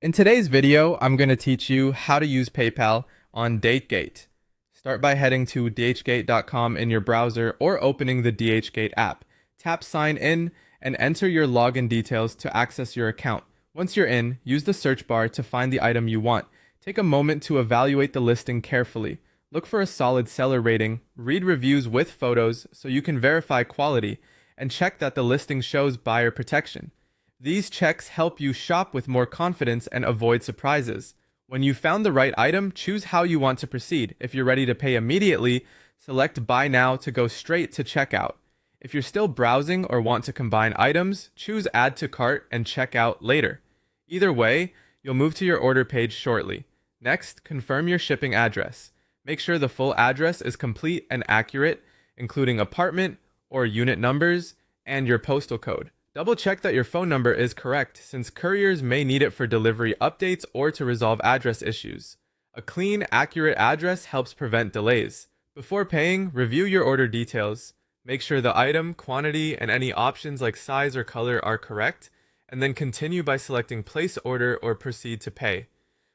In today's video, I'm going to teach you how to use PayPal on Dhgate. Start by heading to dhgate.com in your browser or opening the Dhgate app. Tap Sign In and enter your login details to access your account. Once you're in, use the search bar to find the item you want. Take a moment to evaluate the listing carefully. Look for a solid seller rating, read reviews with photos so you can verify quality, and check that the listing shows buyer protection. These checks help you shop with more confidence and avoid surprises. When you've found the right item, choose how you want to proceed. If you're ready to pay immediately, select Buy Now to go straight to checkout. If you're still browsing or want to combine items, choose Add to Cart and Checkout later. Either way, you'll move to your order page shortly. Next, confirm your shipping address. Make sure the full address is complete and accurate, including apartment or unit numbers and your postal code. Double check that your phone number is correct since couriers may need it for delivery updates or to resolve address issues. A clean, accurate address helps prevent delays. Before paying, review your order details. Make sure the item, quantity, and any options like size or color are correct, and then continue by selecting Place Order or Proceed to Pay.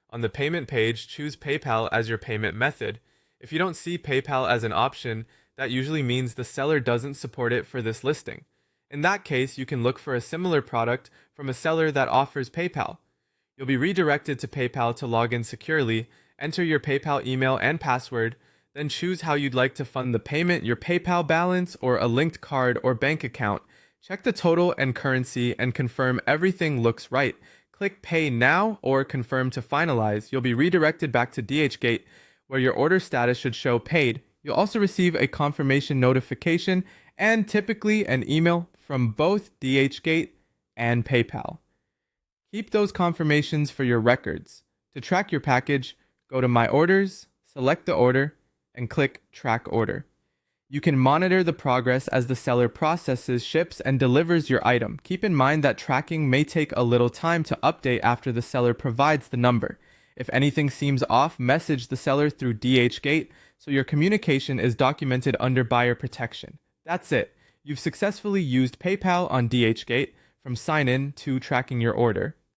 On the payment page, choose PayPal as your payment method. If you don't see PayPal as an option, that usually means the seller doesn't support it for this listing. In that case, you can look for a similar product from a seller that offers PayPal. You'll be redirected to PayPal to log in securely, enter your PayPal email and password, then choose how you'd like to fund the payment, your PayPal balance, or a linked card or bank account. Check the total and currency and confirm everything looks right. Click Pay Now or Confirm to finalize. You'll be redirected back to Dhgate, where your order status should show paid. You'll also receive a confirmation notification and typically an email from both Dhgate and PayPal. Keep those confirmations for your records. To track your package, go to My Orders, select the order, and click Track Order. You can monitor the progress as the seller processes, ships, and delivers your item. Keep in mind that tracking may take a little time to update after the seller provides the number. If anything seems off, message the seller through Dhgate so your communication is documented under buyer protection. That's it. You've successfully used PayPal on Dhgate, from sign-in to tracking your order.